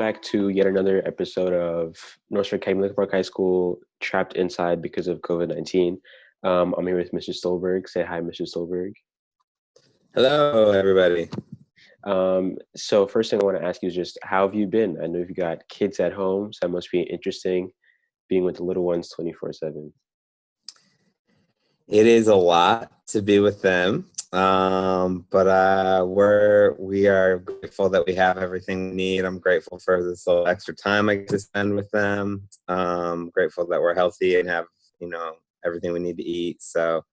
back to yet another episode of Northside Catholic Park High School, trapped inside because of COVID-19. I'm here with Mr. Stulberg. Say hi, Mr. Stulberg. Hello, everybody. So first thing I want to ask you is just how have you been? I know you've got kids at home, so that must be interesting being with the little ones 24/7. It is a lot to be with them, but we are grateful that we have everything we need. I'm grateful for this little extra time I get to spend with them. Grateful that we're healthy and have everything we need to eat. So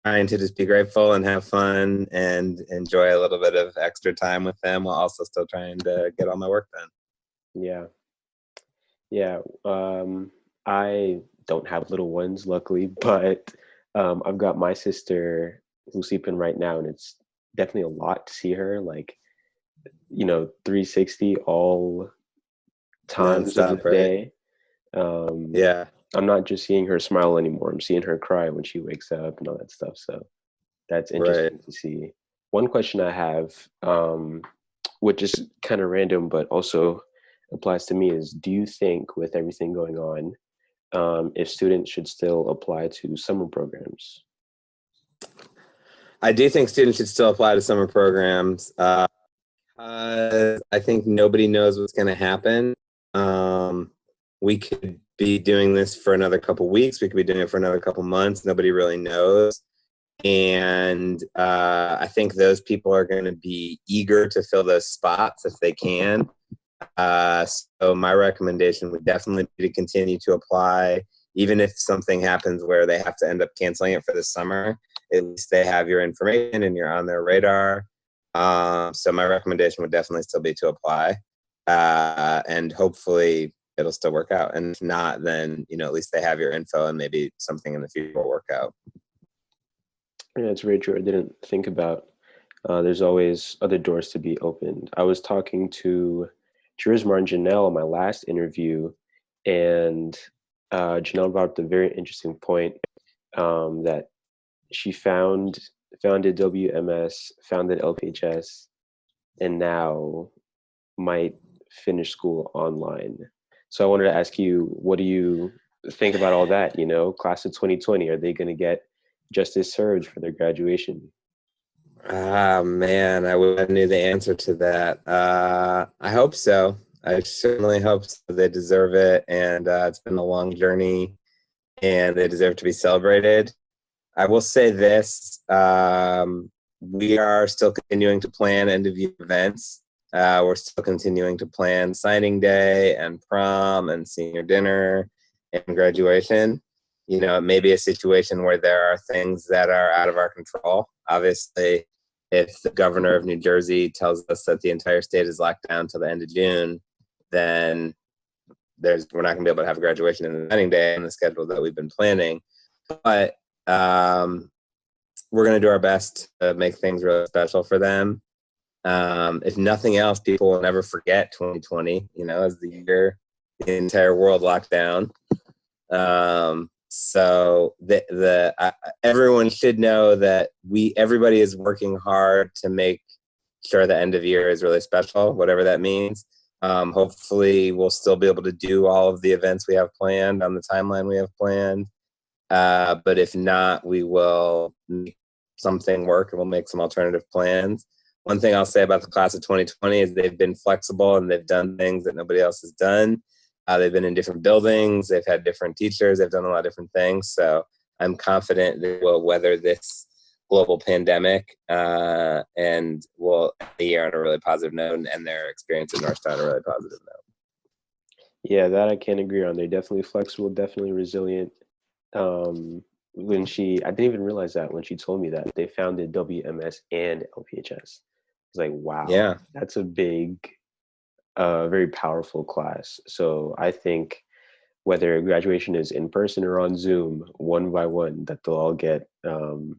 trying to just be grateful and have fun and enjoy a little bit of extra time with them while also still trying to get all my work done. Yeah, yeah. I don't have little ones, luckily, but I've got my sister who's sleeping right now, and it's definitely a lot to see her. Like, 360 all times of the Non-stop, right? day. Um, Yeah. I'm not just seeing her smile anymore. I'm seeing her cry when she wakes up and all that stuff. So that's Right. interesting to see. One question I have, which is kind of random, but also applies to me, is do you think with everything going on, if students should still apply to summer programs? I do think students should still apply to summer programs. I think nobody knows what's going to happen. We could be doing this for another couple weeks. We could be doing it for another couple months. Nobody really knows. And I think those people are going to be eager to fill those spots if they can. So my recommendation would definitely be to continue to apply, even if something happens where they have to end up canceling it for the summer. At least they have your information and you're on their radar. So my recommendation would definitely still be to apply, and hopefully it'll still work out. And if not, then at least they have your info and maybe something in the future will work out. Yeah, it's very true. I didn't think about there's always other doors to be opened. I was talking to Charisma and Janelle in my last interview, and Janelle brought up a very interesting point that she founded WMS, founded LPHS, and now might finish school online. So I wanted to ask you, what do you think about all that? Class of 2020, are they going to get justice served for their graduation? Ah, man, I knew the answer to that. I hope so. I certainly hope so. They deserve it, and it's been a long journey, and they deserve to be celebrated. I will say this: we are still continuing to plan end of year events. We're still continuing to plan signing day and prom and senior dinner and graduation. It may be a situation where there are things that are out of our control. Obviously, if the governor of New Jersey tells us that the entire state is locked down till the end of June, then we're not going to be able to have a graduation and a signing day on the schedule that we've been planning. But we're going to do our best to make things really special for them. If nothing else, people will never forget 2020, as the year the entire world locked down. So everyone should know that everybody is working hard to make sure the end of year is really special, whatever that means. Hopefully we'll still be able to do all of the events we have planned on the timeline we have planned. But if not, we will make something work and we'll make some alternative plans. One thing I'll say about the class of 2020 is they've been flexible and they've done things that nobody else has done. They've been in different buildings. They've had different teachers. They've done a lot of different things. So I'm confident they will weather this global pandemic and will end the year on a really positive note and end their experience in Northside on a really positive note. Yeah, that I can agree on. They're definitely flexible, definitely resilient. I didn't even realize that when she told me that they founded WMS and LPHS. I was like, wow, Yeah. that's a big, very powerful class. So I think whether graduation is in person or on Zoom, one by one, that they'll all get, to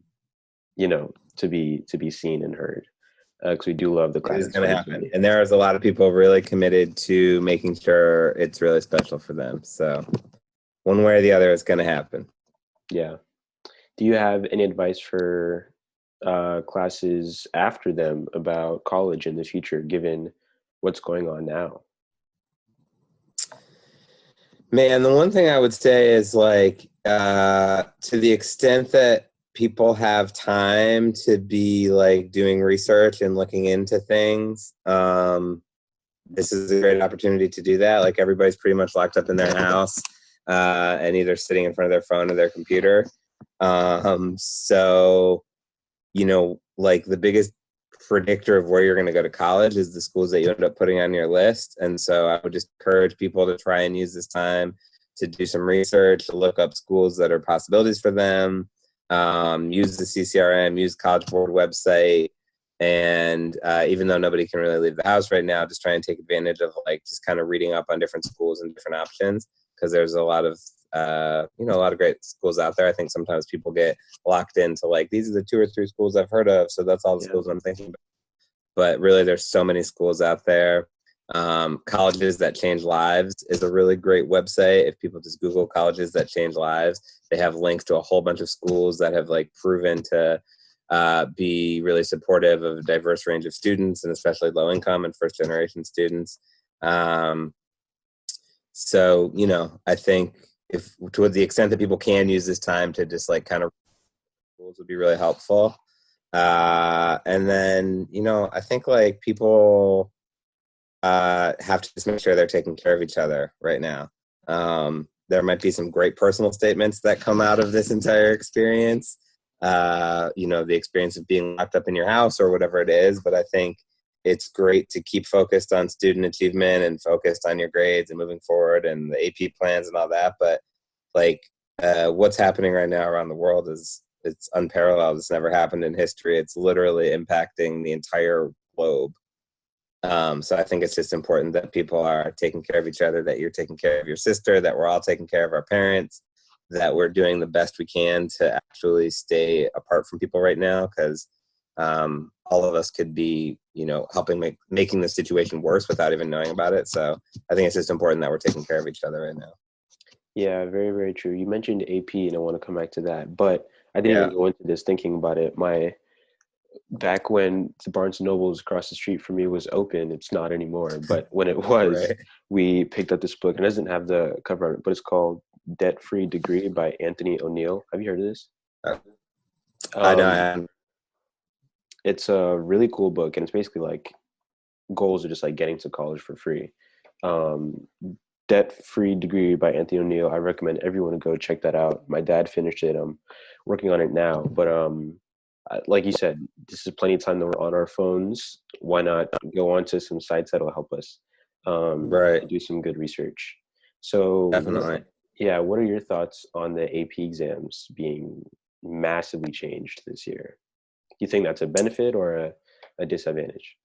be seen and heard. Because we do love the It class is of going to happen. 2020. And there is a lot of people really committed to making sure it's really special for them. So one way or the other, it's going to happen. Yeah. Do you have any advice for classes after them about college in the future, given what's going on now? Man, the one thing I would say is like, to the extent that people have time to be like doing research and looking into things, this is a great opportunity to do that. Like everybody's pretty much locked up in their house, and either sitting in front of their phone or their computer. So like the biggest predictor of where you're going to go to college is the schools that you end up putting on your list. And so I would just encourage people to try and use this time to do some research, to look up schools that are possibilities for them, use the CCRM, use College Board website. And even though nobody can really leave the house right now, just try and take advantage of like just kind of reading up on different schools and different options because there's a lot of a lot of great schools out there. I think sometimes people get locked into like these are the two or three schools I've heard of, so that's all the Yeah. schools I'm thinking about. But really, there's so many schools out there. Colleges That Change Lives is a really great website. If people just Google colleges that change lives, they have links to a whole bunch of schools that have like proven to be really supportive of a diverse range of students, and especially low income and first generation students. Um, I think if to the extent that people can use this time to just like kind of rules would be really helpful. And then, I think like people have to just make sure they're taking care of each other right now. There might be some great personal statements that come out of this entire experience. The experience of being locked up in your house or whatever it is. But I think it's great to keep focused on student achievement and focused on your grades and moving forward and the AP plans and all that. But like what's happening right now around the world it's unparalleled. It's never happened in history. It's literally impacting the entire globe. So I think it's just important that people are taking care of each other, that you're taking care of your sister, that we're all taking care of our parents, that we're doing the best we can to actually stay apart from people right now because all of us could be, helping making the situation worse without even knowing about it. So I think it's just important that we're taking care of each other right now. Yeah, very, very true. You mentioned AP, and I want to come back to that, but I didn't even Yeah. go into this thinking about it. My back when the Barnes and Nobles across the street from me was open, it's not anymore. But when it was, Right. we picked up this book, and it doesn't have the cover on it, but it's called Debt Free Degree by Anthony O'Neill. Have you heard of this? I know. Um, it's a really cool book, and it's basically like goals are just like getting to college for free. Um, Debt Free Degree by Anthony O'Neill. I recommend everyone to go check that out. My dad finished it. I'm working on it now, but like you said, this is plenty of time that we're on our phones. Why not go onto some sites that'll help us Right. do some good research? So, Definitely. yeah, what are your thoughts on the AP exams being massively changed this year? Do you think that's a benefit or a disadvantage?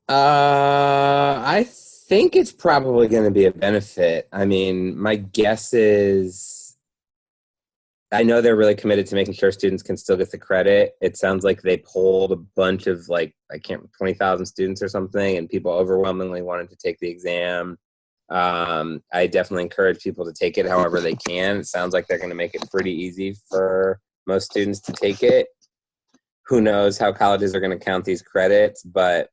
I think it's probably going to be a benefit. I mean, my guess is I know they're really committed to making sure students can still get the credit. It sounds like they polled a bunch of like I can't 20,000 students or something, and people overwhelmingly wanted to take the exam. I definitely encourage people to take it however they can. It sounds like they're going to make it pretty easy for most students to take it. Who knows how colleges are going to count these credits, but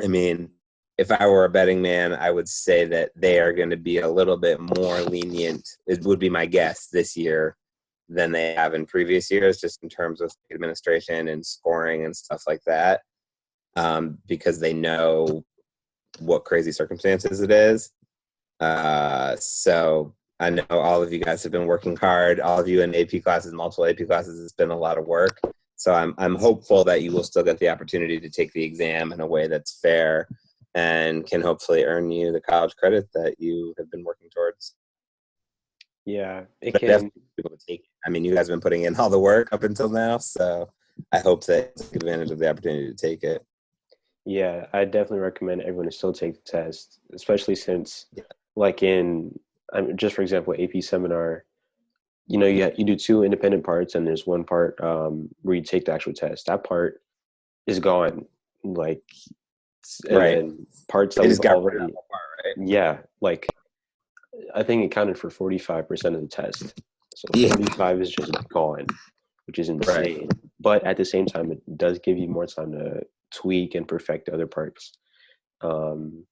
I mean, if I were a betting man, I would say that they are going to be a little bit more lenient. It would be my guess this year than they have in previous years, just in terms of administration and scoring and stuff like that, because they know what crazy circumstances it is. So I know all of you guys have been working hard. All of you in AP classes, multiple AP classes, it's been a lot of work. So I'm hopeful that you will still get the opportunity to take the exam in a way that's fair and can hopefully earn you the college credit that you have been working towards. Yeah, it But can. definitely be able to take it. I mean, you guys have been putting in all the work up until now, so I hope that you take advantage of the opportunity to take it. Yeah, I definitely recommend everyone to still take the test, especially since, Yeah. like just for example, AP seminar, you do two independent parts, and there's one part where you take the actual test. That part is gone, like, and Right. then parts that They we've just got rid of that already, whole part, right? yeah, like I think it counted for 45% of the test. So Yeah. 45 is just gone, which is Right. insane. But at the same time, it does give you more time to tweak and perfect the other parts. Um,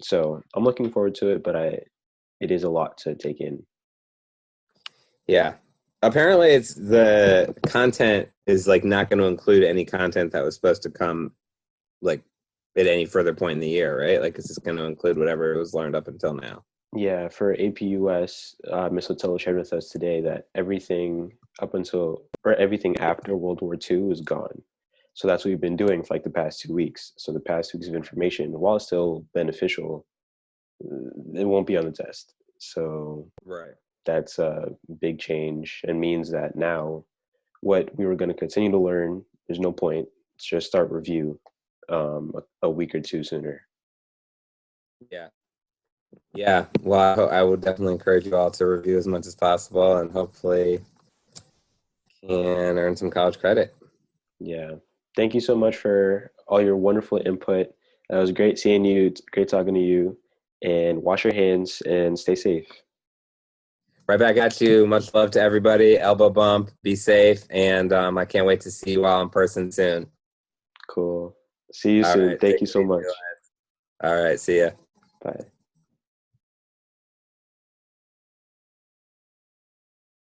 so I'm looking forward to it, but it is a lot to take in. Yeah. Apparently it's the content is like not going to include any content that was supposed to come like at any further point in the year, right? Like it's just going to include whatever was learned up until now. Yeah, for APUS, Miss Otello shared with us today that everything up until or everything after World War II is gone. So that's what we've been doing for like the past 2 weeks. So the past 2 weeks of information, while it's still beneficial, it won't be on the test. So Right. that's a big change and means that now what we were going to continue to learn, there's no point. Let's just start review a week or two sooner. Yeah. Yeah. Well, I would definitely encourage you all to review as much as possible and hopefully can earn some college credit. Yeah. Thank you so much for all your wonderful input. It was great seeing you. It's great talking to you. And wash your hands and stay safe. Right back at you. Much love to everybody. Elbow bump. Be safe. And I can't wait to see you all in person soon. Cool. See you All soon. right. Thank Take you it so easy. much. All right. See ya. Bye.